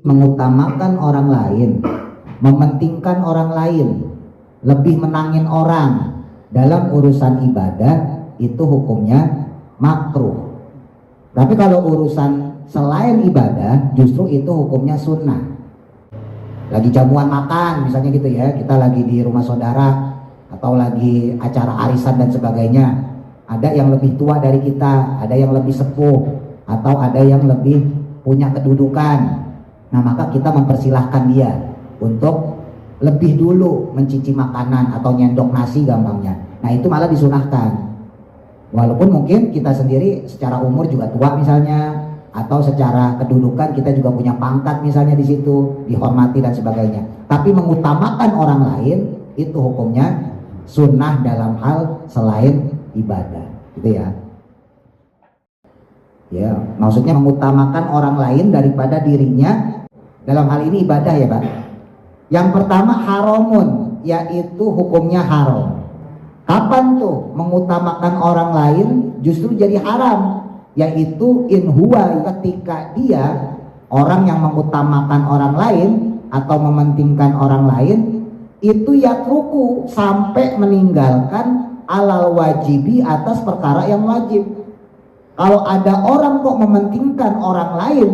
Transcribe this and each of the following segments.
mengutamakan orang lain, mementingkan orang lain, lebih menangin orang dalam urusan ibadah, itu hukumnya makruh. Tapi kalau urusan selain ibadah, justru itu hukumnya sunnah. Lagi jamuan makan misalnya gitu ya, kita lagi di rumah saudara atau lagi acara arisan dan sebagainya, ada yang lebih tua dari kita, ada yang lebih sepuh, atau ada yang lebih punya kedudukan. Nah, maka kita mempersilahkan dia untuk lebih dulu mencici makanan atau nyendok nasi gampangnya. Nah, itu malah disunahkan. Walaupun mungkin kita sendiri secara umur juga tua misalnya, atau secara kedudukan kita juga punya pangkat misalnya di situ, dihormati dan sebagainya. Tapi mengutamakan orang lain itu hukumnya sunnah dalam hal selain ibadah, gitu ya. Ya, maksudnya mengutamakan orang lain daripada dirinya dalam hal ini ibadah ya, Pak. Yang pertama haramun, yaitu hukumnya haram. Kapan tuh mengutamakan orang lain justru jadi haram? Yaitu in huwa, ketika dia orang yang mengutamakan orang lain atau mementingkan orang lain itu yatruku, sampai meninggalkan alal wajibi, atas perkara yang wajib. Kalau ada orang kok mementingkan orang lain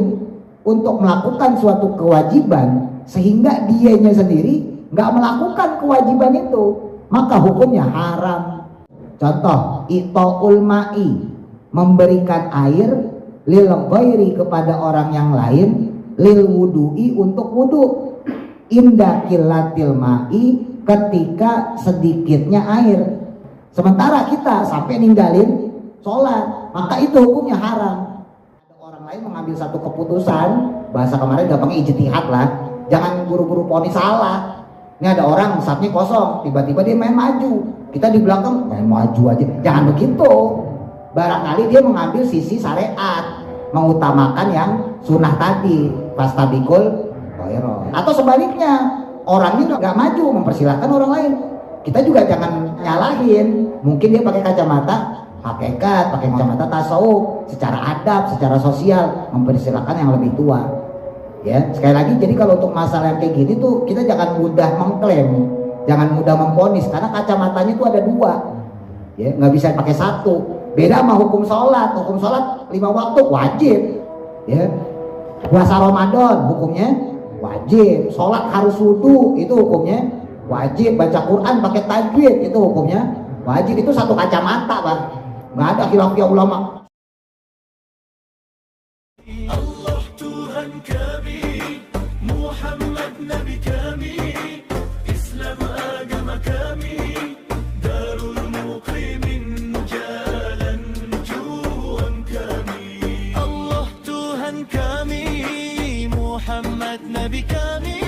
untuk melakukan suatu kewajiban sehingga dianya sendiri nggak melakukan kewajiban itu, maka hukumnya haram. Contoh, itaul ma'i, memberikan air, lil ghairi, kepada orang yang lain, lil wudu'i, untuk wudu, inda killatil ma'i, ketika sedikitnya air. Sementara kita sampai ninggalin sholat, maka itu hukumnya haram. Ada orang lain mengambil satu keputusan, bahasa kemarin gampangnya ijtihad lah, jangan buru-buru ponis salah. Ini ada orang sapnya kosong, tiba-tiba dia main maju, kita di belakang main maju aja, jangan begitu. Barangkali dia mengambil sisi syariat, mengutamakan yang sunnah tadi, fastabikul khairat. Atau sebaliknya, orangnya nggak maju, mempersilahkan orang lain. Kita juga jangan nyalahin, mungkin dia pakai kacamata hakikat, pakai kacamata tasawuf, secara adab, secara sosial, mempersilahkan yang lebih tua. Ya, sekali lagi, jadi kalau untuk masalah yang kayak gini tuh kita jangan mudah mengklaim, jangan mudah memvonis, karena kacamatanya tuh ada dua, ya, nggak bisa pakai satu. Beda sama hukum sholat 5 waktu wajib, ya. Puasa Ramadan hukumnya wajib, sholat harus wudu itu hukumnya wajib, baca Quran pakai tajwid itu hukumnya wajib. Itu satu kacamata, Pak, nggak ada khilafiyah ulama. Allah Tuhan kami, Muhammad Nabi kami, Islam agama kami, Darul Muqimin jalan juang kami. Allah Tuhan kami, Muhammad Nabi kami,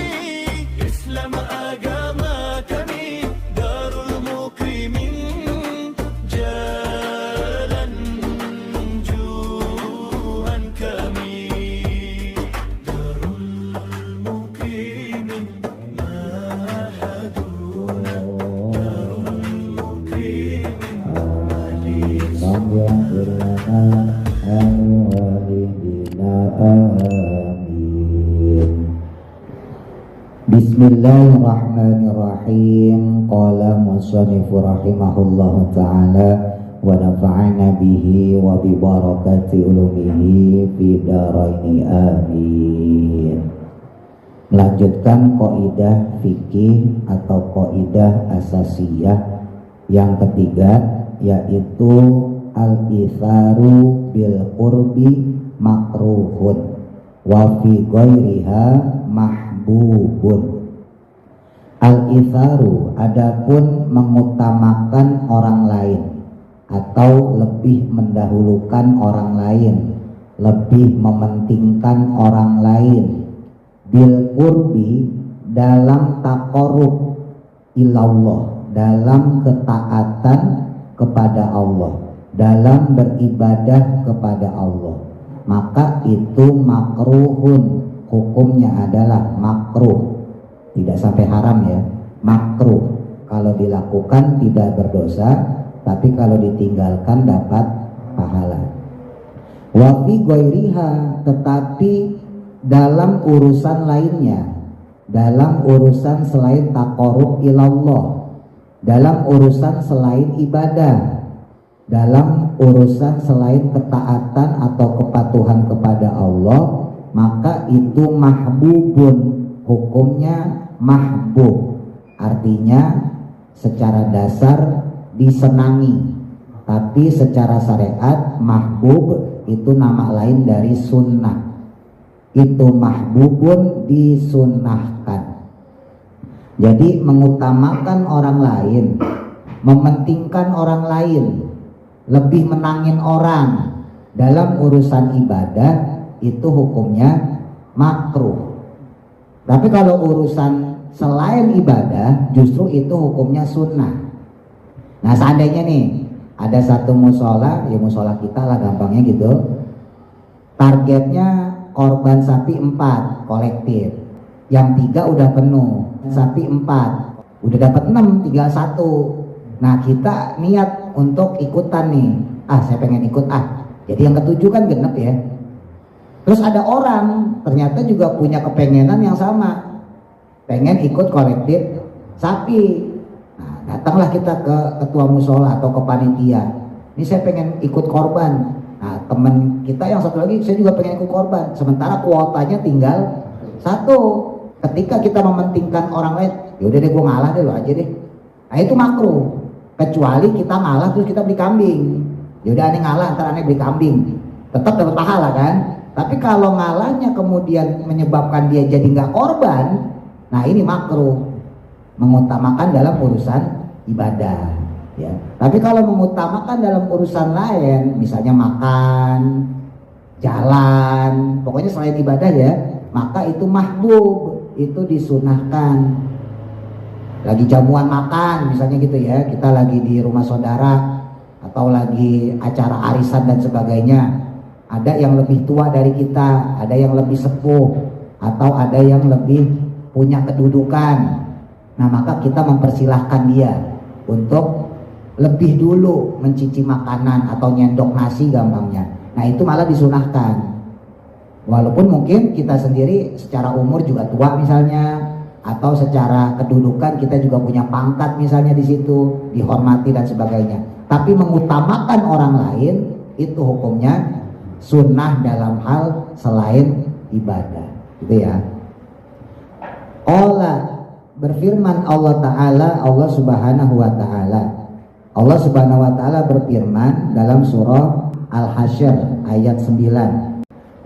Islam agama kami, Darul Muqimin jalan juang kami. Bismillahirrahmanirrahim. Qala musannifu rahimahullahu ta'ala wa nafa'ana bihi wa bi barakati ulumihi fi daraini amin. Melanjutkan kaidah fikih atau kaidah asasiyah yang ketiga, yaitu al-itharu bil qurbi makruhun wa fi ghairiha mahbubun. Al-itharu, adapun mengutamakan orang lain atau lebih mendahulukan orang lain, lebih mementingkan orang lain, bil qurbi, dalam taqarrub ilallah, dalam ketaatan kepada Allah, dalam beribadah kepada Allah, maka itu makruhun, hukumnya adalah makruh, tidak sampai haram ya, makruh. Kalau dilakukan tidak berdosa, tapi kalau ditinggalkan dapat pahala. Wa fi ghairiha, tetapi dalam urusan lainnya, dalam urusan selain taqarrub ilallah, dalam urusan selain ibadah, dalam urusan selain ketaatan atau kepatuhan kepada Allah, maka itu mahbubun, hukumnya mahbub, artinya secara dasar disenangi. Tapi secara syariat mahbub itu nama lain dari sunnah. Itu mahbubun, disunnahkan. Jadi mengutamakan orang lain, mementingkan orang lain, lebih menangin orang dalam urusan ibadah, itu hukumnya makruh. Tapi kalau urusan selain ibadah, justru itu hukumnya sunnah. Nah seandainya nih ada satu musola, ya musola kita lah gampangnya gitu, targetnya korban sapi 4 kolektif, yang 3 udah penuh, sapi 4 udah dapat 6, tinggal 1. Nah kita niat untuk ikutan nih, saya pengen ikut jadi yang ke-7 kan genep ya. Terus ada orang ternyata juga punya kepengenan yang sama, pengen ikut kolektif sapi. Nah datanglah kita ke ketua musola atau ke panitia, ini saya pengen ikut korban. Nah teman kita yang satu lagi, saya juga pengen ikut korban, sementara kuotanya tinggal 1. Ketika kita mementingkan orang lain, yaudah deh gue ngalah deh, lo aja deh. Nah itu makruh, kecuali kita ngalah terus kita beli kambing. Yaudah aneh ngalah, ntar aneh beli kambing, tetap dapat pahala kan. Tapi kalau ngalahnya kemudian menyebabkan dia jadi nggak korban, nah ini makruh, mengutamakan dalam urusan ibadah. Ya. Tapi kalau mengutamakan dalam urusan lain, misalnya makan, jalan, pokoknya selain ibadah ya, maka itu mahbub, itu disunahkan. Lagi jamuan makan misalnya gitu ya, kita lagi di rumah saudara atau lagi acara arisan dan sebagainya, ada yang lebih tua dari kita, ada yang lebih sepuh, atau ada yang lebih punya kedudukan. Nah maka kita mempersilahkan dia untuk lebih dulu mencici makanan atau nyendok nasi gampangnya. Nah itu malah disunahkan. Walaupun mungkin kita sendiri secara umur juga tua misalnya, atau secara kedudukan kita juga punya pangkat misalnya di situ, dihormati dan sebagainya. Tapi mengutamakan orang lain itu hukumnya sunnah dalam hal selain ibadah. Gitu ya. Allah berfirman Allah Ta'ala, Allah Subhanahu wa Ta'ala. Allah Subhanahu wa Ta'ala berfirman dalam surah Al-Hasyr ayat 9.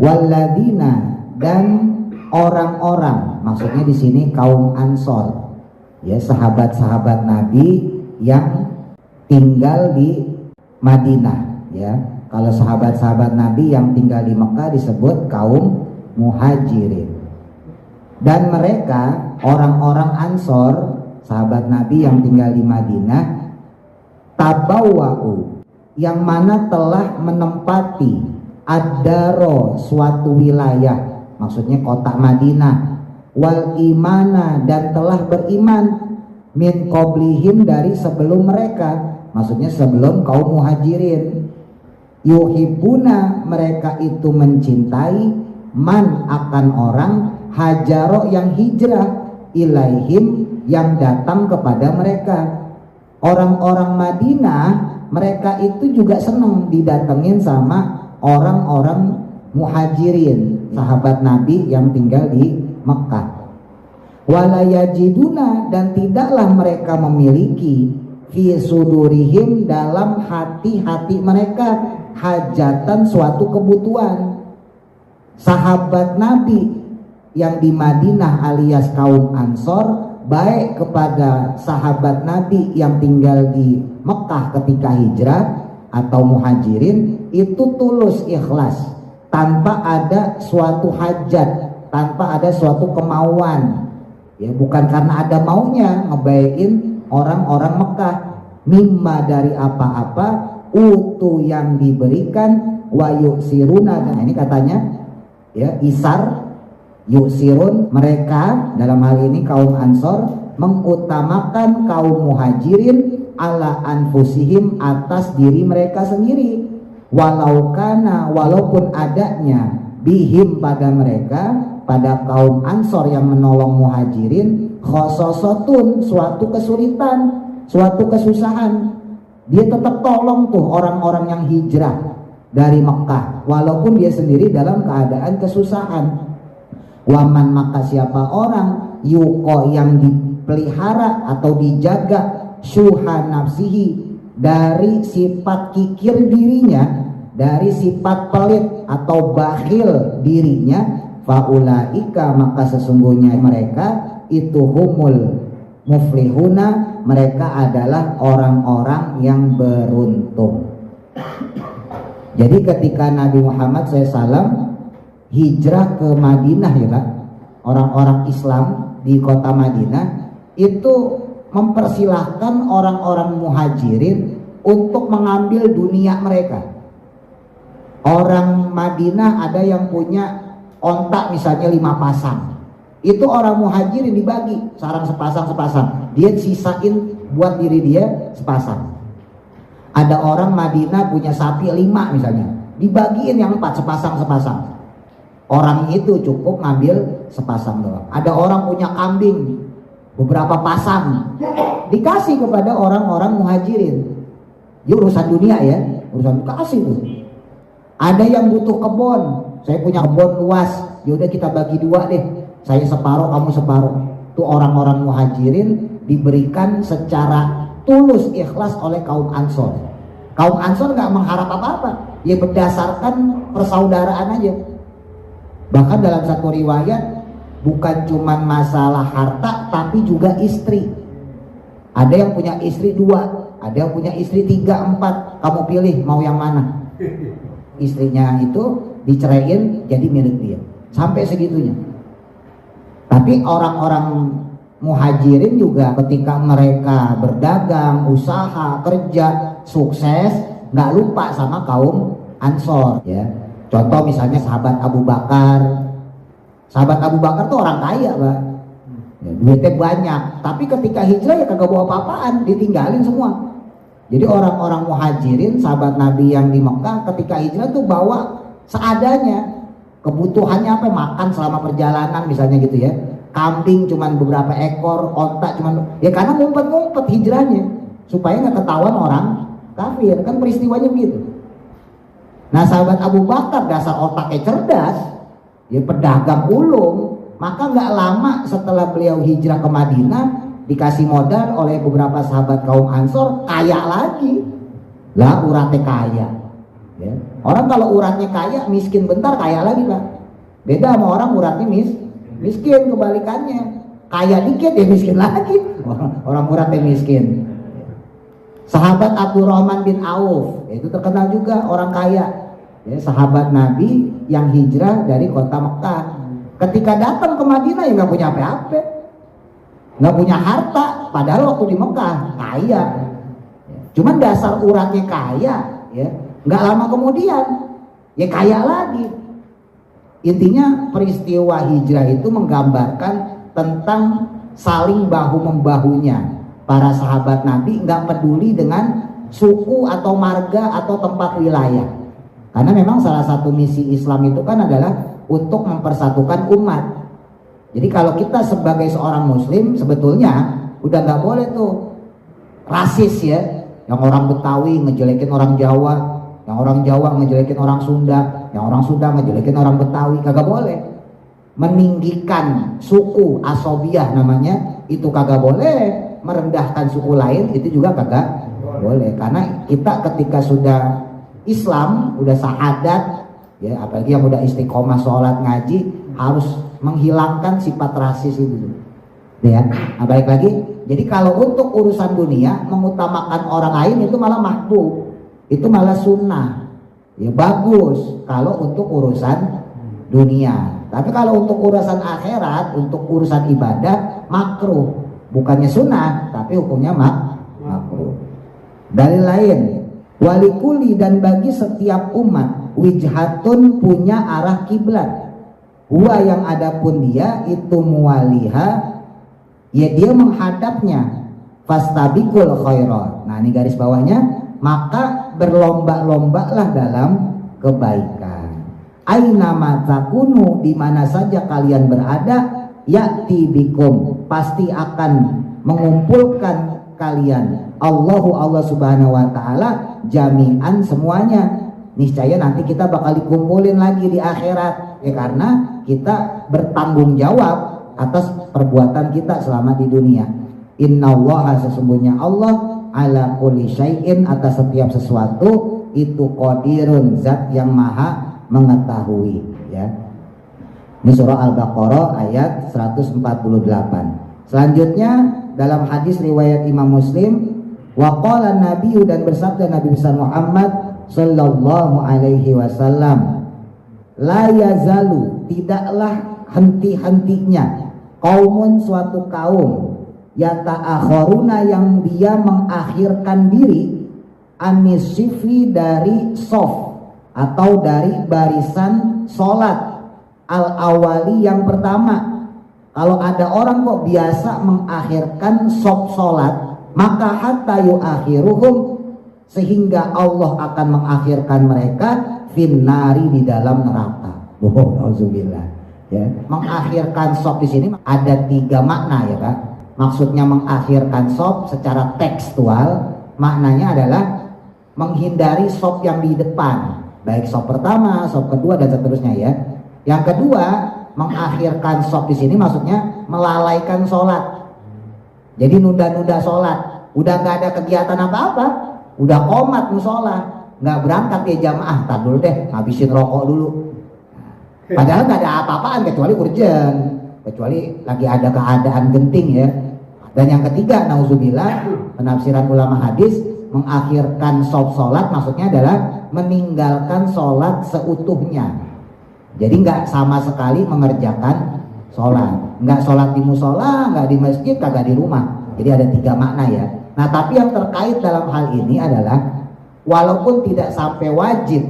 Walladzina, dan orang-orang, maksudnya di sini kaum Ansor, ya sahabat-sahabat Nabi yang tinggal di Madinah, ya. Kalau sahabat-sahabat Nabi yang tinggal di Mekah disebut kaum Muhajirin. Dan mereka orang-orang Ansor, sahabat Nabi yang tinggal di Madinah, tabawwa'u, yang mana telah menempati ad-daro, suatu wilayah, maksudnya kota Madinah, wal imana, dan telah beriman, min qablihim, dari sebelum mereka, maksudnya sebelum kaum Muhajirin. Yuhibbuna, mereka itu mencintai, man, akan orang, hajaro, yang hijrah, ilaihim, yang datang kepada mereka. Orang-orang Madinah, mereka itu juga senang didatengin sama orang-orang Muhajirin, sahabat Nabi yang tinggal di Mekah. Wala yajiduna, dan tidaklah mereka memiliki fi sudurihim, dalam hati-hati mereka, hajatan, suatu kebutuhan. Sahabat Nabi yang di Madinah alias kaum Ansor baik kepada sahabat Nabi yang tinggal di Mekah ketika hijrah atau Muhajirin, itu tulus ikhlas, tanpa ada suatu hajat, tanpa ada suatu kemauan, ya, bukan karena ada maunya ngebaikin orang-orang Mekah, mimma, dari apa-apa, utu, yang diberikan, wa yusiruna, dan ini katanya ya isar, yusirun, mereka dalam hal ini kaum Ansor mengutamakan kaum Muhajirin ala anfusihim, atas diri mereka sendiri, walau kana, walaupun adanya bihim pada mereka, pada kaum Ansor yang menolong Muhajirin, khososotun, suatu kesulitan, suatu kesusahan. Dia tetap tolong tuh orang-orang yang hijrah dari Mekah walaupun dia sendiri dalam keadaan kesusahan. Waman, maka siapa orang yuko yang dipelihara atau dijaga syuha nafsihi, dari sifat kikir dirinya, dari sifat pelit atau bakhil dirinya, faulaika, maka sesungguhnya mereka itu humul muflihuna, mereka adalah orang-orang yang beruntung. Jadi ketika Nabi Muhammad SAW hijrah ke Madinah, ya Pak, orang-orang Islam di kota Madinah itu mempersilahkan orang-orang Muhajirin untuk mengambil dunia mereka. Orang Madinah ada yang punya ontak misalnya 5 pasang, itu orang Muhajirin dibagi sarang sepasang, dia sisain buat diri dia sepasang. Ada orang Madinah punya sapi 5 misalnya, dibagiin yang 4 sepasang. Orang itu cukup ngambil sepasang doang. Ada orang punya kambing beberapa pasang, dikasih kepada orang-orang Muhajirin. Ini urusan dunia ya, urusan kasih tuh. Ada yang butuh kebun, saya punya kebun luas, yaudah kita bagi 2 deh, saya separuh kamu separuh. Tuh orang-orang Muhajirin diberikan secara tulus ikhlas oleh kaum Ansor. Kaum Ansor nggak mengharap apa-apa, ya berdasarkan persaudaraan aja. Bahkan dalam satu riwayat bukan cuma masalah harta tapi juga istri. Ada yang punya istri 2, ada yang punya istri 3, 4. Kamu pilih mau yang mana. Istrinya itu diceraiin jadi milik dia. Sampai segitunya. Tapi orang-orang Muhajirin juga ketika mereka berdagang, usaha, kerja, sukses, nggak lupa sama kaum Ansor ya. Contoh misalnya sahabat Abu Bakar. Sahabat Abu Bakar tuh orang kaya, Pak. Ya, duitnya banyak, tapi ketika hijrah ya kagak bawa apa-apaan, ditinggalin semua. Jadi orang-orang Muhajirin, sahabat Nabi yang di Mekah, ketika hijrah tuh bawa seadanya. Kebutuhannya apa? Makan selama perjalanan misalnya gitu ya. Kambing cuman beberapa ekor, onta cuman, ya karena ngumpet-ngumpet hijrahnya supaya nggak ketahuan orang kafir, kan peristiwanya begitu. Nah sahabat Abu Bakar dasar otaknya cerdas, ya pedagang ulung, maka nggak lama setelah beliau hijrah ke Madinah dikasih modal oleh beberapa sahabat kaum Ansor, kaya lagi. Lah uratnya kaya ya. Orang kalau uratnya kaya miskin bentar, kaya lagi Pak. Beda sama orang uratnya miskin, kebalikannya, kaya dikit ya miskin lagi. Orang uratnya miskin. Sahabat Abdurrahman bin Auf itu terkenal juga orang kaya ya, sahabat Nabi yang hijrah dari kota Mekah. Ketika datang ke Madinah ya nggak punya apa-apa, nggak punya harta, padahal waktu di Mekah kaya. Cuman dasar uratnya kaya ya, nggak lama kemudian ya kaya lagi. Intinya peristiwa hijrah itu menggambarkan tentang saling bahu-membahunya para sahabat Nabi, nggak peduli dengan suku atau marga atau tempat wilayah. Karena memang salah satu misi Islam itu kan adalah untuk mempersatukan umat. Jadi kalau kita sebagai seorang muslim sebetulnya udah nggak boleh tuh rasis ya, yang orang Betawi ngejelekin orang Jawa, yang orang Jawa ngejelekin orang Sunda, yang orang Sunda ngejelekin orang Betawi, kagak boleh. Meninggikan suku asobiah namanya itu kagak boleh. Merendahkan suku lain itu juga kagak boleh, karena kita ketika sudah Islam, udah syahadat ya, apalagi yang udah istiqomah sholat ngaji, harus menghilangkan sifat rasis itu ya. Nah, balik lagi, jadi kalau untuk urusan dunia mengutamakan orang lain itu malah mahbub, itu malah sunnah ya, bagus kalau untuk urusan dunia. Tapi kalau untuk urusan akhirat, untuk urusan ibadah makruh. Bukannya sunnah, tapi hukumnya makruh. Dalil lain, walikuli, dan bagi setiap umat wijhatun, punya arah kiblat. Huwa, yang adapun dia itu muwaliha, ya dia menghadapnya. Fastabikul khairat. Nah ini garis bawahnya, maka berlomba-lombalah dalam kebaikan. aina ma takunu, di mana saja kalian berada, ya'ti bikum, pasti akan mengumpulkan kalian Allah subhanahu wa ta'ala jami'an semuanya. Niscaya nanti kita bakal dikumpulin lagi di akhirat, ya karena kita bertanggung jawab atas perbuatan kita selama di dunia. Innallaha, sesungguhnya Allah, ala kulli syai'in, atas setiap sesuatu itu qadirun, zat yang maha mengetahui, ya. Ini surah Al-Baqarah ayat 148. Selanjutnya dalam hadis riwayat Imam Muslim, wa qala nabiyyu, dan bersabda Nabi besar Muhammad sallallahu alaihi wasallam, la yazalu, tidaklah henti-hentinya, qaumun, suatu kaum, yata'akhiruna, yang dia mengakhirkan diri, anisifi, dari sof atau dari barisan sholat, al-awali, yang pertama. Kalau ada orang kok biasa mengakhirkan sof sholat, maka hatta yuakhiruhum, sehingga Allah akan mengakhirkan mereka finnari, di dalam neraka. Oh, auzubillah. Ya, mengakhirkan sof di sini ada 3 makna, ya Pak. Maksudnya mengakhirkan sof secara tekstual, maknanya adalah menghindari sof yang di depan, baik sof pertama, sof kedua, dan seterusnya, ya. Yang kedua, mengakhirkan sof di sini maksudnya melalaikan sholat. Jadi nunda-nunda sholat, udah nggak ada kegiatan apa-apa, udah komat musola, nggak berangkat ya jamaah, tar dulu deh, habisin rokok dulu. Padahal nggak ada apa-apaan kecuali urgent, kecuali lagi ada keadaan genting, ya. Dan yang ketiga, nauzubillah, penafsiran ulama hadis, mengakhirkan sof sholat maksudnya adalah meninggalkan sholat seutuhnya. Jadi nggak sama sekali mengerjakan sholat, nggak sholat di musola, nggak di masjid, kagak di rumah. Jadi ada 3 makna, ya. Nah, tapi yang terkait dalam hal ini adalah walaupun tidak sampai wajib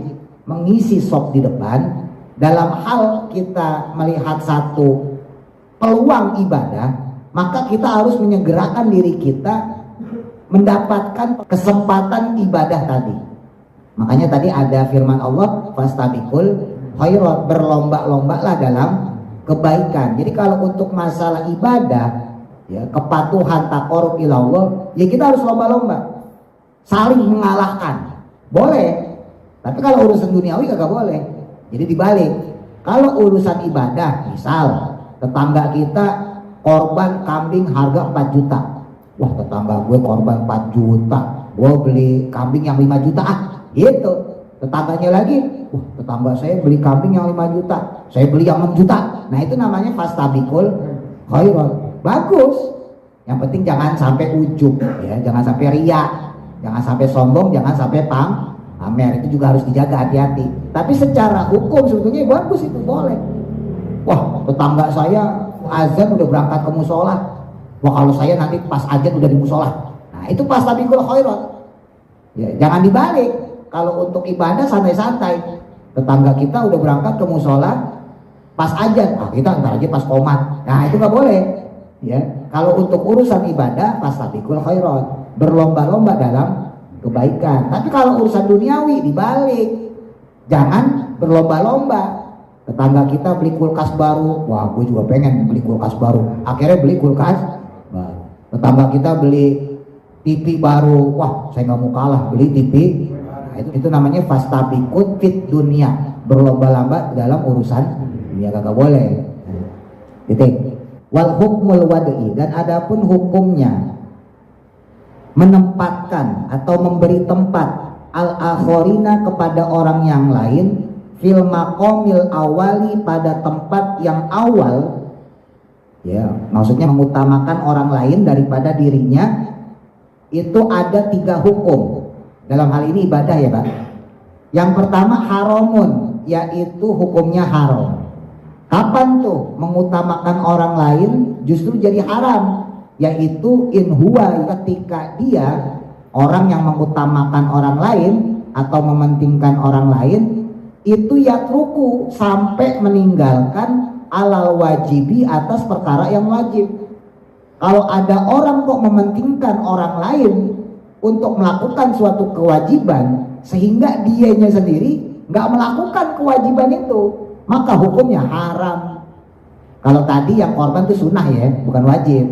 mengisi sof di depan, dalam hal kita melihat satu peluang ibadah, maka kita harus menyegerakan diri kita mendapatkan kesempatan ibadah tadi. Makanya tadi ada firman Allah, fastabiqul khairat, berlomba-lombalah dalam kebaikan. Jadi kalau untuk masalah ibadah, ya, kepatuhan, taqarrub ila Allah, ya kita harus lomba-lomba, saling mengalahkan. Boleh, tapi kalau urusan duniawi kagak boleh. Jadi dibalik, kalau urusan ibadah, misal tetangga kita korban kambing harga 4 juta. Wah, tetangga gue korban 4 juta, gue beli kambing yang 5 juta, gitu. Tetangganya lagi, wah, tetangga saya beli kambing yang 5 juta, saya beli yang 6 juta. Nah, itu namanya fastabiqul khairat. Bagus. Yang penting jangan sampai ujub, ya, jangan sampai riya, jangan sampai sombong, jangan sampai pamer. Itu juga harus dijaga, hati-hati. Tapi secara hukum sebetulnya bagus, itu boleh. Wah, tetangga saya azan udah berangkat ke musola. Wah, kalau saya nanti pas azan udah di musola. Nah, itu fastabiqul khairat. Ya, jangan dibalik. Kalau untuk ibadah santai-santai, tetangga kita udah berangkat ke musola pas azan, kita ntar aja pas qomat. Nah, itu nggak boleh. Ya, kalau untuk urusan ibadah fastabiqul khairat, berlomba-lomba dalam kebaikan. Tapi kalau urusan duniawi dibalik, jangan berlomba-lomba. Tetangga kita beli kulkas baru, wah, gue juga pengen beli kulkas baru, akhirnya beli kulkas baru. Tetangga kita beli TV baru, wah, saya nggak mau kalah, beli TV. Nah, itu namanya fastabiqut fit dunia, berlomba-lomba dalam urusan dunia, kagak boleh. Titik. Wal hukmul wad'i, dan adapun hukumnya menempatkan atau memberi tempat al-akhorina kepada orang yang lain fil maqamil awali, pada tempat yang awal, ya, maksudnya mengutamakan orang lain daripada dirinya. Itu ada 3 hukum dalam hal ini ibadah, ya Pak. Yang pertama haramun, yaitu hukumnya haram. Kapan tuh mengutamakan orang lain justru jadi haram? Yaitu in huwa, ketika dia, orang yang mengutamakan orang lain atau mementingkan orang lain, itu yatruku, sampai meninggalkan alal wajibi, atas perkara yang wajib. Kalau ada orang kok mementingkan orang lain untuk melakukan suatu kewajiban, sehingga dianya sendiri nggak melakukan kewajiban itu, maka hukumnya haram. Kalau tadi yang korban itu sunnah ya, bukan wajib.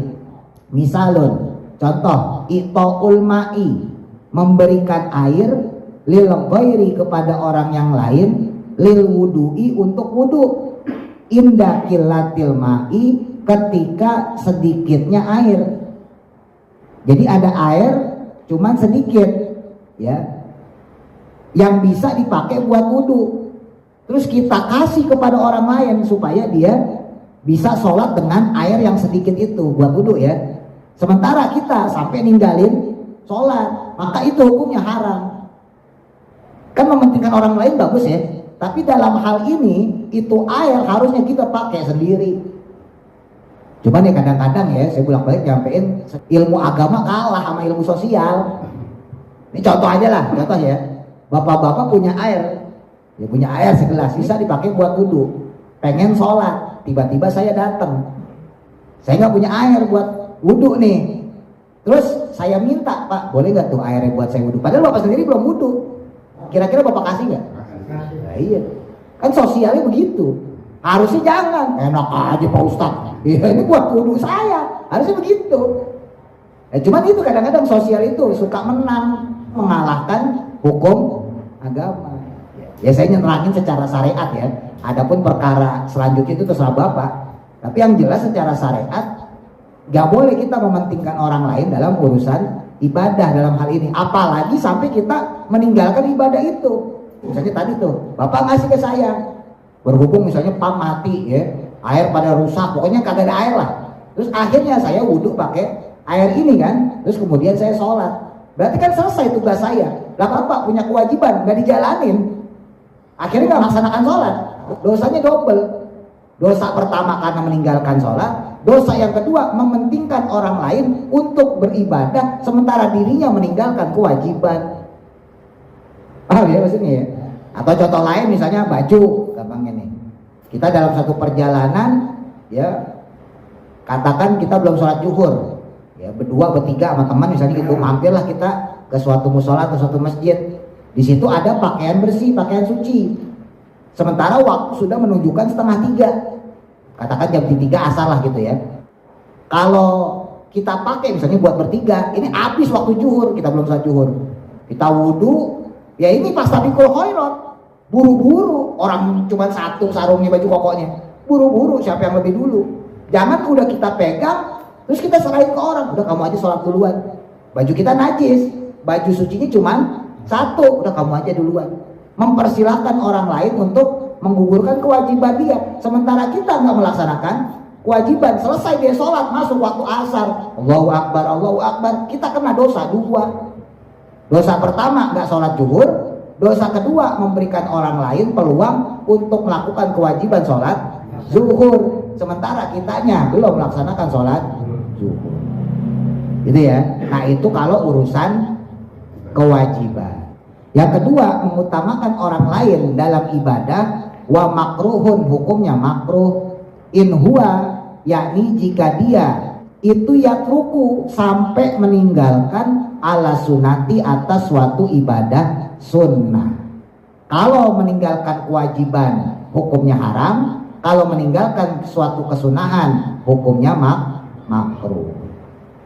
Misalun, contoh, i'ta'ul ma'i, memberikan air lil ghairi kepada orang yang lain, lil wudu'i untuk wudu, inda qillatil ma'i ketika sedikitnya air. Jadi ada air cuman sedikit ya, yang bisa dipakai buat wudu, terus kita kasih kepada orang lain supaya dia bisa sholat dengan air yang sedikit itu buat wudu ya. Sementara kita sampai ninggalin sholat, maka itu hukumnya haram. Kan mementingkan orang lain bagus ya, tapi dalam hal ini itu air harusnya kita pakai sendiri. Cuman ya kadang-kadang ya saya bolak-balik nyampein ilmu agama kalah sama ilmu sosial. Ini contoh aja lah, contoh ya. Bapak-bapak punya air, ya punya air segelas bisa dipakai buat wudu. Pengen sholat, tiba-tiba saya datang, saya nggak punya air buat wudu nih. Terus saya minta, Pak, boleh nggak tuh airnya buat saya wudu? Padahal bapak sendiri belum wudu. Kira-kira bapak kasih nggak? Nah, iya, kan sosialnya begitu. Harusnya jangan. Enak aja Pak Ustadz. Ya, ini buat wudu saya. Harusnya begitu. Cuman itu kadang-kadang sosial itu suka menang, mengalahkan hukum agama. Ya saya nerangin secara syariat ya. Adapun perkara selanjutnya itu terserah bapak. Tapi yang jelas secara syariat, gak boleh kita mementingkan orang lain dalam urusan ibadah dalam hal ini. Apalagi sampai kita meninggalkan ibadah itu. Misalnya tadi tuh, bapak ngasih ke saya, berhubung misalnya pam mati ya, air pada rusak, pokoknya kagak ada air lah. Terus akhirnya saya wudhu pakai air ini kan, terus kemudian saya sholat. Berarti kan selesai tugas saya. Lah bapak punya kewajiban, gak dijalanin, akhirnya gak melaksanakan sholat. Dosanya double. Dosa pertama karena meninggalkan sholat, dosa yang kedua mementingkan orang lain untuk beribadah sementara dirinya meninggalkan kewajiban. Paham ya maksudnya ya? Atau contoh lain misalnya baju, gampangnya nih. Kita dalam satu perjalanan ya, katakan kita belum sholat zuhur ya, berdua bertiga sama teman misalnya gitu, mampirlah kita ke suatu musola atau suatu masjid. Di situ ada pakaian bersih, pakaian suci. Sementara waktu sudah menunjukkan 2:30, katakan jam 3 asar lah gitu ya. Kalau kita pakai misalnya buat bertiga, ini habis waktu zuhur, kita belum sholat zuhur, kita wudhu, ya ini pas tabiqul khairat, buru-buru, orang cuma satu sarungnya baju kokonya, buru-buru siapa yang lebih dulu. Jangan udah kita pegang terus kita serahin ke orang, udah kamu aja sholat duluan, baju kita najis, baju sucinya cuma satu, udah kamu aja duluan. Mempersilahkan orang lain untuk menggugurkan kewajiban dia, sementara kita nggak melaksanakan kewajiban. Selesai dia sholat, masuk waktu asar, Allahu Akbar, kita kena dosa dua. Dosa pertama nggak sholat zuhur, dosa kedua memberikan orang lain peluang untuk melakukan kewajiban sholat zuhur, sementara kitanya belum melaksanakan sholat zuhur. Gitu ya. Nah itu kalau urusan kewajiban. Yang kedua, mengutamakan orang lain dalam ibadah, wa makruhun, hukumnya makruh, in huwa, yakni jika dia itu yatruku, sampai meninggalkan ala sunati, atas suatu ibadah sunnah. Kalau meninggalkan kewajiban hukumnya haram, kalau meninggalkan suatu kesunahan hukumnya makruh.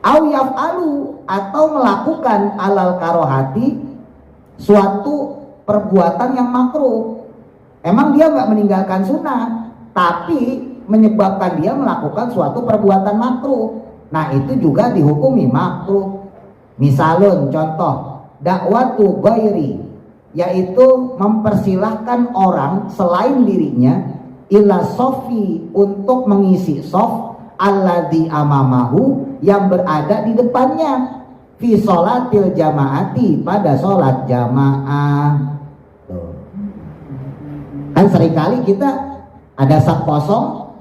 Au yaf'alu, atau melakukan alal karohati, suatu perbuatan yang makruh. Emang dia nggak meninggalkan sunnah, tapi menyebabkan dia melakukan suatu perbuatan makruh. Nah itu juga dihukumi makruh. Misalun contoh, dakwatu ghairi, yaitu mempersilahkan orang selain dirinya ila sofi, untuk mengisi sof alladzi amamahu, yang berada di depannya, fi sholatil jamaati, pada sholat jamaah. Tuh. Kan seringkali kita ada saf kosong,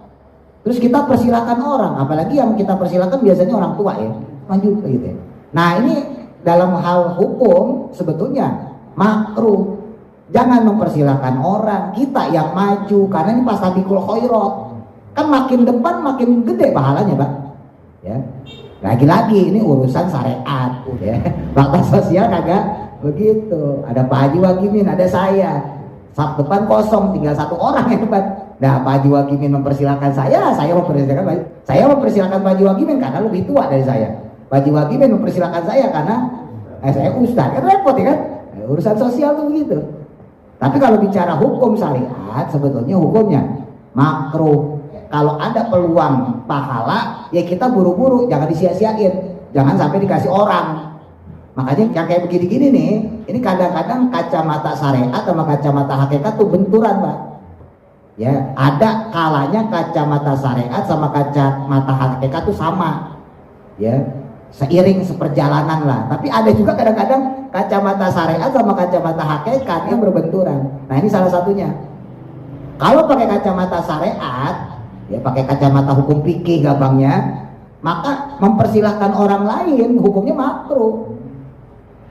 terus kita persilahkan orang, apalagi yang kita persilahkan biasanya orang tua ya, maju gitu ya. Nah ini dalam hal hukum sebetulnya makruh. Jangan mempersilahkan orang, kita yang maju, karena ini pas tabiqul khairat. Kan makin depan makin gede pahalanya Pak ya. Lagi-lagi ini urusan syariat ya. Fakta sosial kagak begitu. Ada Pak Haji Wagimin, ada saya. Saf depan kosong, tinggal satu orang yang depan. Nah, Pak Haji Wagimin mempersilahkan saya mempersilahkan Pak Haji Wagimin karena lebih tua dari saya. Pak Haji Wagimin mempersilahkan saya karena saya ustaz, kan repot ya kan? Urusan sosial tuh begitu. Tapi kalau bicara hukum syariat, sebetulnya hukumnya makruh. Kalau ada peluang pahala, ya kita buru-buru, jangan disia-siain, jangan sampai dikasih orang. Makanya yang kayak begini-gini nih, ini kadang-kadang kacamata syariat sama kacamata hakikat tuh benturan, Pak. Ya, ada kalanya kacamata syariat sama kacamata hakikat tuh sama. Ya, seiring seperjalanan lah. Tapi ada juga kadang-kadang kacamata syariat sama kacamata hakikat yang berbenturan. Nah, ini salah satunya. Kalau pakai kacamata syariat, ya pakai kacamata hukum fikih gampangnya, maka mempersilahkan orang lain hukumnya makruh.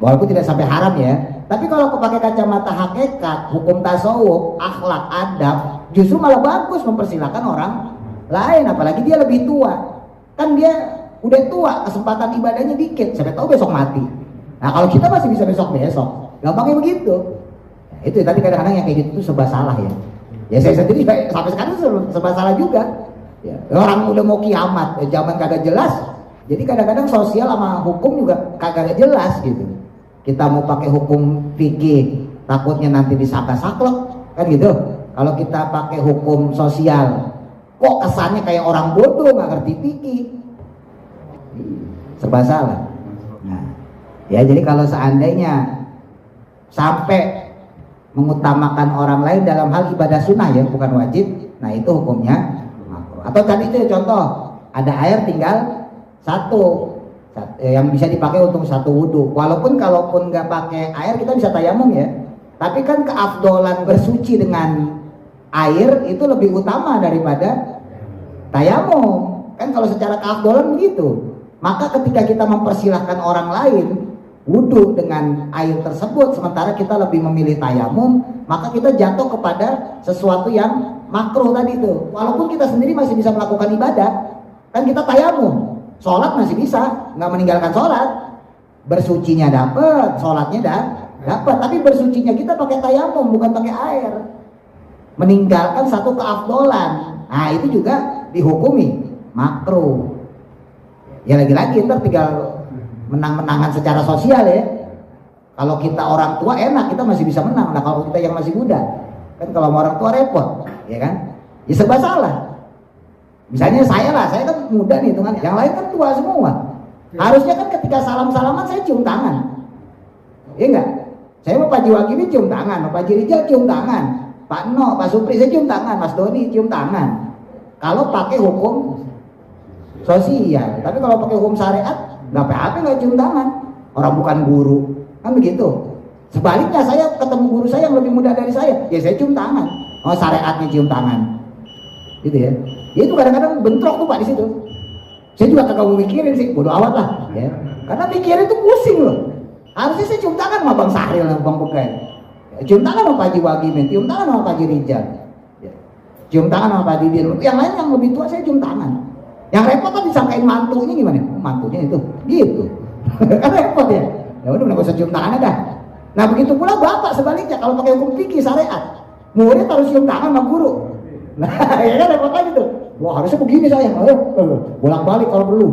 Walaupun tidak sampai haram ya. Tapi kalau pakai kacamata hakikat, hukum tasawuf, akhlak, adab, justru malah bagus mempersilahkan orang lain, apalagi dia lebih tua. Kan dia udah tua, kesempatan ibadahnya dikit, siapa tahu besok mati. Nah, kalau kita masih bisa besok-besok, gampangnya begitu. Nah, itu tapi kadang-kadang yang kayak gitu tuh serba salah ya. Ya saya sendiri sampai sekarang serba salah juga. Ya, orang udah mau kiamat, zaman kagak jelas. Jadi kadang-kadang sosial sama hukum juga kagak jelas gitu. Kita mau pakai hukum fikih, takutnya nanti disangka saklek, kan gitu. Kalau kita pakai hukum sosial, kok kesannya kayak orang bodoh nggak ngerti fikih. Serba salah. Nah, ya jadi kalau seandainya sampai mengutamakan orang lain dalam hal ibadah sunnah ya, bukan wajib, nah itu hukumnya makruh. Atau tadi itu contoh, ada air tinggal satu yang bisa dipakai untuk satu wudhu. Walaupun kalaupun nggak pakai air kita bisa tayamum ya, tapi kan keafdolan bersuci dengan air itu lebih utama daripada tayamum. Kan kalau secara keafdolan begitu. Maka ketika kita mempersilahkan orang lain wudhu dengan air tersebut sementara kita lebih memilih tayamum, maka kita jatuh kepada sesuatu yang makruh tadi itu. Walaupun kita sendiri masih bisa melakukan ibadah, kan kita tayamum, sholat masih bisa, nggak meninggalkan sholat, bersucinya dapat, sholatnya dapat, tapi bersucinya kita pakai tayamum bukan pakai air, meninggalkan satu keafdolan. Nah itu juga dihukumi makruh. Ya lagi-lagi ntar tinggal menang-menangan secara sosial ya. Kalau kita orang tua enak, kita masih bisa menang. Nah kalau kita yang masih muda, kan kalau sama orang tua repot, ya kan? Ya serba salah. Misalnya saya kan muda nih teman, yang lain kan tua semua. Harusnya kan ketika salam-salaman saya cium tangan, iya enggak? Saya sama Pak Haji Wagimin cium tangan, Pak Haji Rijal cium tangan, Pak No, Pak Supri saya cium tangan, Mas Doni cium tangan. Kalau pakai hukum sosial, tapi kalau pakai hukum syariat nggak apa-apa nggak cium tangan, orang bukan guru kan begitu. Sebaliknya saya ketemu guru saya yang lebih muda dari saya, ya saya cium tangan. Oh syariatnya cium tangan, gitu ya. Ya itu kadang-kadang bentrok tuh Pak di situ. Saya juga kagak mau mikirin sih, bodo amat lah, ya. Karena mikirin itu pusing loh. Harusnya saya cium tangan sama Bang Sahril sama Bang Bukai, ya, cium tangan sama Pak Haji Wagimin, cium tangan sama Pak Haji Rijal, ya. Cium tangan sama Pak Didin. Yang lain yang lebih tua saya cium tangan. Yang repot kan disangkain mantunya gimana? Mantunya itu, gitu. Kan repot ya. Ya udah nggak usah cium tangan dah. Nah begitu pula bapak sebaliknya kalau pakai hukum fikih syariat, murid harus cium tangan sama guru. Nah ya kan repot lagi tuh. Wah harusnya begini saya, bolak-balik kalau perlu.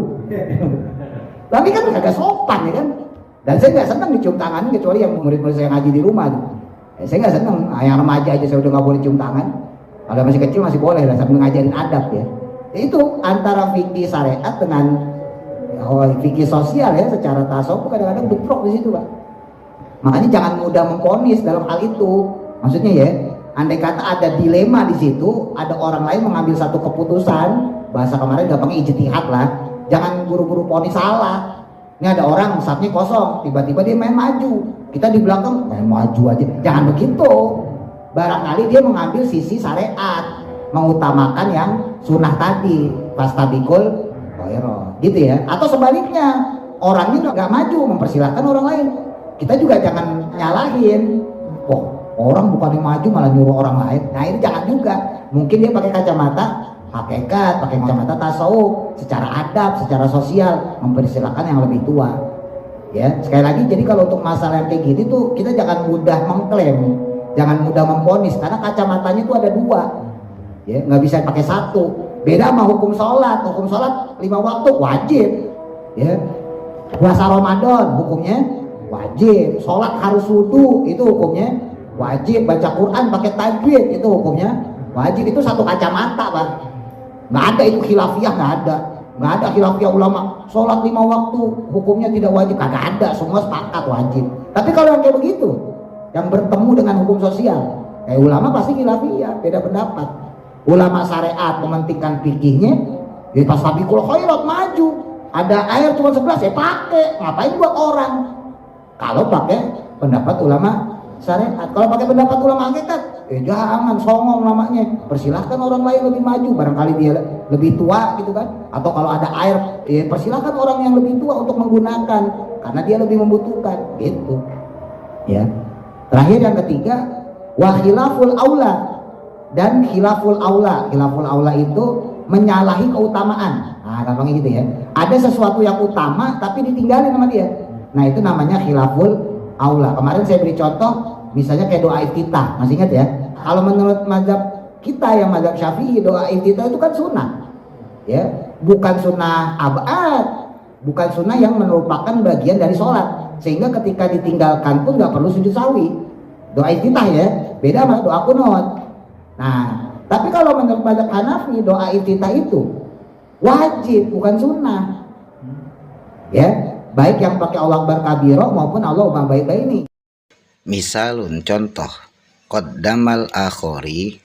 Tapi kan agak sopan ya kan. Dan saya nggak senang dicium tangan kecuali yang murid-murid saya ngaji di rumah. Saya nggak senang. Yang remaja aja saya udah nggak boleh cium tangan. Kalau masih kecil masih boleh lah sambil ngajarin adab ya. Itu antara fikih syariat dengan fikih sosial ya, secara tasawuf kadang-kadang bentrok di situ Pak. Makanya jangan mudah memvonis dalam hal itu. Maksudnya ya, andai kata ada dilema di situ, ada orang lain mengambil satu keputusan, bahasa kemarin gampangnya ijtihad lah. Jangan buru-buru vonis salah. Ini ada orang safnya kosong, tiba-tiba dia main maju, kita di belakang main maju aja. Jangan begitu. Barangkali dia mengambil sisi syariat, mengutamakan yang sunnah tadi, fastabiqul khairat, gitu ya. Atau sebaliknya, orangnya nggak maju, mempersilahkan orang lain. Kita juga jangan nyalahin. Orang bukannya maju malah nyuruh orang lain. Nah ini jangan juga. Mungkin dia pakai kacamata hakikat, pakai kacamata tasawuf, secara adab, secara sosial, mempersilahkan yang lebih tua. Ya sekali lagi, jadi kalau untuk masalah yang kayak gini tuh kita jangan mudah mengklaim Jangan mudah memvonis karena kacamatanya itu ada dua, ya nggak bisa pakai satu. Beda sama hukum sholat. Hukum sholat 5 waktu wajib, ya. Puasa Ramadan hukumnya wajib. Sholat harus wudu itu hukumnya wajib. Baca Quran pakai tajwid itu hukumnya wajib. Itu satu kacamata, Pak. Nggak ada itu khilafiyah, nggak ada khilafiyah ulama. Sholat 5 waktu hukumnya tidak wajib, kagak ada. Semua sepakat wajib. Tapi kalau yang kayak begitu, yang bertemu dengan hukum sosial, kayak ulama pasti khilafiyah, beda pendapat. Ulama syariat mementingkan fikihnya, ya pas sabiqul khairat maju. Ada air cuma 11 ya pakai. Ngapain buat orang? Kalau pakai pendapat ulama syariat. Kalau pakai pendapat ulama hakikat, jangan songong namanya. Persilahkan orang lain lebih maju, barangkali dia lebih tua gitu kan. Atau kalau ada air, ya persilahkan orang yang lebih tua untuk menggunakan karena dia lebih membutuhkan gitu. Ya. Terakhir yang ketiga, wa khilaful aula. Dan khilaful aula. Khilaful aula itu menyalahi keutamaan. Nah, gampangnya gitu ya. Ada sesuatu yang utama tapi ditinggalin sama dia. Nah, itu namanya khilaful aula. Kemarin saya beri contoh, misalnya kayak doa iftitah. Masih ingat ya? Kalau menurut mazhab kita yang mazhab Syafi'i, doa iftitah itu kan sunnah. Ya, bukan sunnah abad, bukan sunnah yang merupakan bagian dari sholat. Sehingga ketika ditinggalkan pun nggak perlu sujud sawi. Doa iftitah ya, beda sama doa kunut. Nah, tapi kalau menurut mazhab Hanafi, doa iftitah itu wajib, bukan sunnah. Ya, baik yang pakai Allah Akbar kabiro maupun Allah Akbar baik-baik ini. Misalun contoh, qaddamal akhori,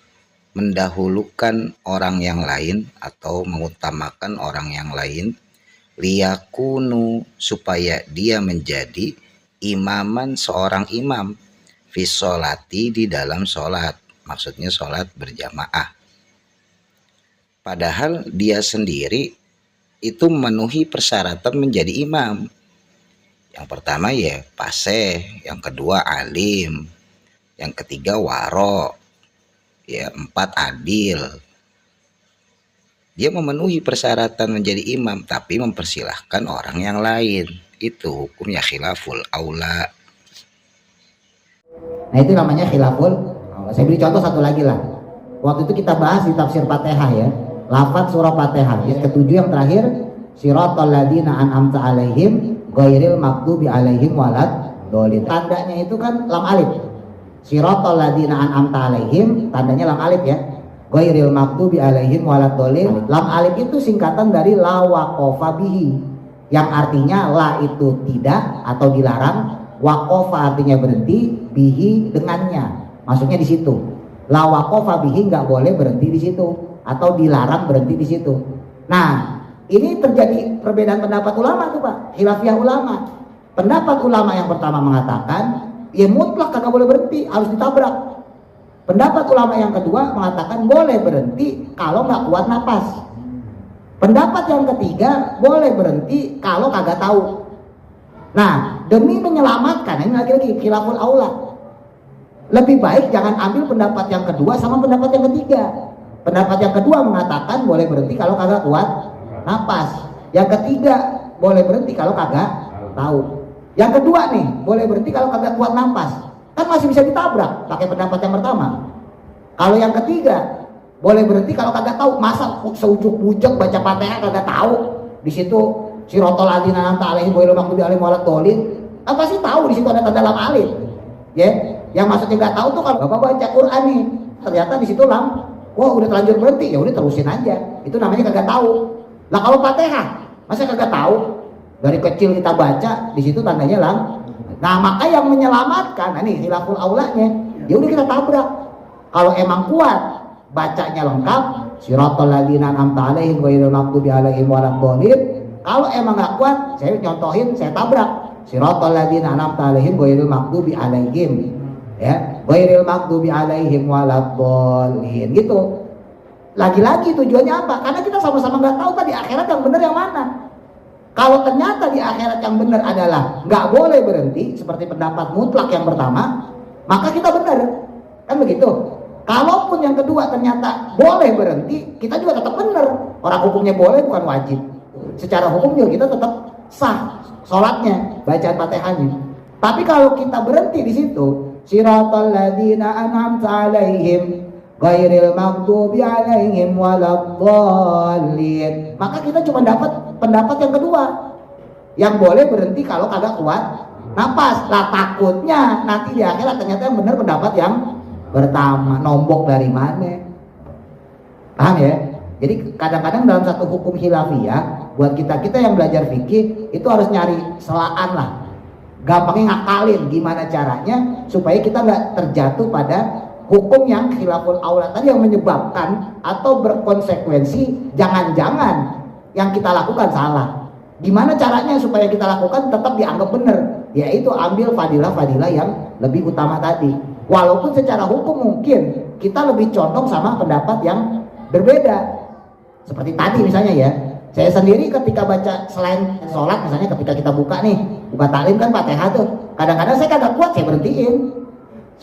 mendahulukan orang yang lain atau mengutamakan orang yang lain, liyakunu, supaya dia menjadi imaman, seorang imam, fi sholati, di dalam sholat. Maksudnya sholat berjamaah. Padahal dia sendiri itu memenuhi persyaratan menjadi imam. Yang pertama ya fasih, yang kedua alim, yang ketiga waro, ya 4 adil. Dia memenuhi persyaratan menjadi imam tapi mempersilahkan orang yang lain. Itu hukumnya khilaful aula. Nah, itu namanya khilaful aula. Saya beri contoh satu lagi lah. Waktu itu kita bahas di tafsir Fatihah ya, lafaz surah Fatihah. Yang ketujuh yang terakhir, siratal ladzina an'amta alaihim ghairil maghdubi alaihim waladdallin. Tandanya itu kan lam alif. Siratal ladzina an'amta alaihim, tandanya lam alif ya. Ghairil maghdubi alaihim waladdallin. Lam alif itu singkatan dari la waqafa bihi, yang artinya la itu tidak atau dilarang, waqafa artinya berhenti, bihi dengannya. Maksudnya di situ. La waqafa bihi nggak boleh berhenti di situ atau dilarang berhenti di situ. Nah, ini terjadi perbedaan pendapat ulama tuh Pak, khilafiyah ulama. Pendapat ulama yang pertama mengatakan, ya mutlak kagak boleh berhenti, harus ditabrak. Pendapat ulama yang kedua mengatakan boleh berhenti kalau nggak kuat napas. Pendapat yang ketiga boleh berhenti kalau kagak tahu. Nah, demi menyelamatkan, ini lagi-lagi khilaful aula. Lebih baik jangan ambil pendapat yang kedua sama pendapat yang ketiga. Pendapat yang kedua mengatakan boleh berhenti kalau kagak kuat napas. Yang ketiga boleh berhenti kalau kagak tahu. Yang kedua nih boleh berhenti kalau kagak kuat napas. Kan masih bisa ditabrak pakai pendapat yang pertama. Kalau yang ketiga boleh berhenti kalau kagak tahu. Masa seujuk-ujuk baca Fatihah kagak tahu? Di situ siratal ladzina an'amta alaihim ghairil maghdubi alaihim waladdallin. Kan pasti tahu di situ ada tanda lam alif. Ya, yang maksudnya nggak tahu tuh kalau Bapak baca Quran nih, ternyata di situ lam, wah udah terlanjur berhenti, ya udah terusin aja. Itu namanya kagak tahu. Lah kalau Fatihah, masa kagak tahu? Dari kecil kita baca, di situ tandanya lam. Nah, maka yang menyelamatkan, nah nih khilaful aulanya, ya udah kita tabrak. Kalau emang kuat, bacanya lengkap, siratal ladzina an'amta alaihim ghairil maghdubi alaihim waladdallin. Kalau emang nggak kuat, saya contohin, saya tabrak. Siratal ladzina an'amta alaihim ghairil maghdubi alaihim, ya, ghairil maghdubi alaihim waladdallin gitu. Lagi-lagi tujuannya apa? Karena kita sama-sama nggak tahu tadi akhirat yang benar yang mana. Kalau ternyata di akhirat yang benar adalah nggak boleh berhenti seperti pendapat mutlak yang pertama, maka kita benar, kan begitu. Kalaupun yang kedua ternyata boleh berhenti, kita juga tetap benar. Orang hukumnya boleh bukan wajib. Secara hukum juga kita tetap sah sholatnya, bacaan Fatihahnya. Tapi kalau kita berhenti di situ, siratal ladzina an'amta 'alaihim ghairil maghdubi 'alaihim waladdallin. Maka kita cuma dapat pendapat yang kedua, yang boleh berhenti kalau kagak kuat napas. Lah takutnya nanti di akhirat ternyata yang benar pendapat yang pertama. Nombok dari mana? Paham ya? Jadi kadang-kadang dalam satu hukum khilafiyah, buat kita yang belajar fikih itu harus nyari selaan lah, gampangnya ngakalin gimana caranya supaya kita nggak terjatuh pada hukum yang khilaful aula tadi, yang menyebabkan atau berkonsekuensi jangan-jangan yang kita lakukan salah. Gimana caranya supaya kita lakukan tetap dianggap benar, yaitu ambil fadilah-fadilah yang lebih utama tadi. Walaupun secara hukum mungkin kita lebih condong sama pendapat yang berbeda. Seperti tadi misalnya ya, saya sendiri ketika baca selain sholat, misalnya ketika kita buka taklim kan Fatihah tuh, kadang-kadang saya kagak kuat, saya berhentiin.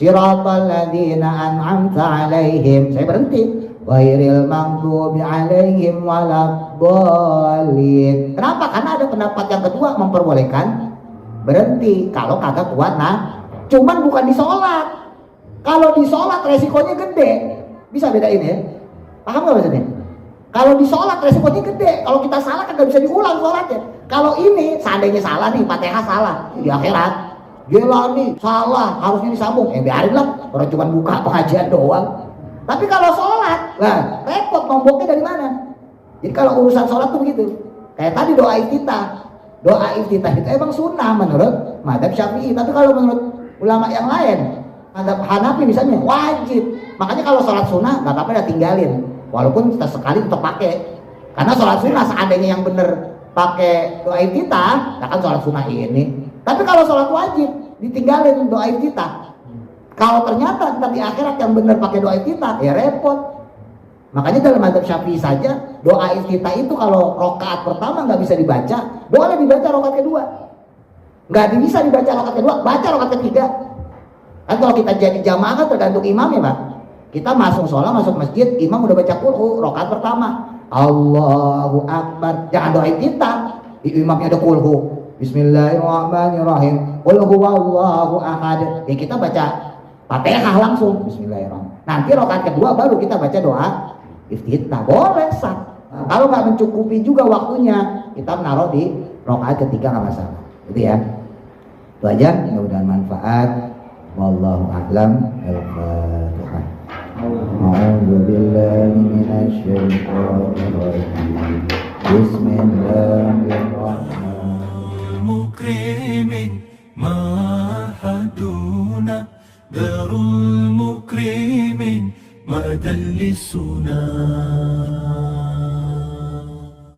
Siratal ladzina an'amta 'alaihim, saya berhenti. Ghairil maghdubi 'alaihim waladdallin. Kenapa? Karena ada pendapat yang kedua memperbolehkan berhenti kalau kagak kuat. Cuman bukan di sholat. Kalau di sholat resikonya gede. Bisa bedain ya? Paham gak maksudnya? Kalau di sholat resikonya gede. Kalau kita salah kan gak bisa diulang sholatnya. Kalau ini seandainya salah nih, Fatihah salah di akhirat, gila nih salah, harusnya disambung. Biarin lah, orang cuma buka pengajian doang. Tapi kalau sholat, nah repot, nomboknya dari mana? Jadi kalau urusan sholat tuh begitu. Kayak tadi doa iftitah. Doa iftitah itu emang sunnah menurut mazhab Syafi'i. Tapi kalau menurut ulama yang lain, mazhab Hanafi misalnya, wajib. Makanya kalau sholat sunnah gak apa-apa, tinggalin. Walaupun sekali tetap pakai. Karena sholat sunnah seandainya yang bener pakai doa iftitah, nah kan sholat sunnah ini. Tapi kalau sholat wajib ditinggalin doa iftitah. Kalau ternyata nanti di akhirat yang bener pakai doa iftitah, ya repot. Makanya dalam mazhab Syafi'i saja doa iftitah itu kalau rakaat pertama nggak bisa dibaca, boleh dibaca rakaat kedua. Nggak bisa dibaca rakaat kedua, baca rakaat ketiga. Kan kalau kita jadi jamaah kan tergantung imam ya Pak. Kita masuk sholat, masuk masjid, imam udah baca qul rakaat pertama, Allahu Akbar, jangan doa iftitah, imamnya ada qul Bismillahirrahmanirrahim, qul huwallahu ahad, ya kita baca Fatihah langsung, Bismillahirrahmanirrahim. Nanti rakaat kedua baru kita baca doa iftitah, boleh sah. Kalau nggak mencukupi juga waktunya, kita menaruh di rakaat ketiga nggak masalah, gitu ya. Itu aja, mudah-mudahan manfaat. Wallahu a'lam. Al-Fatihah. A'udzu billahi minasy syaithanir rajim. Bismillah.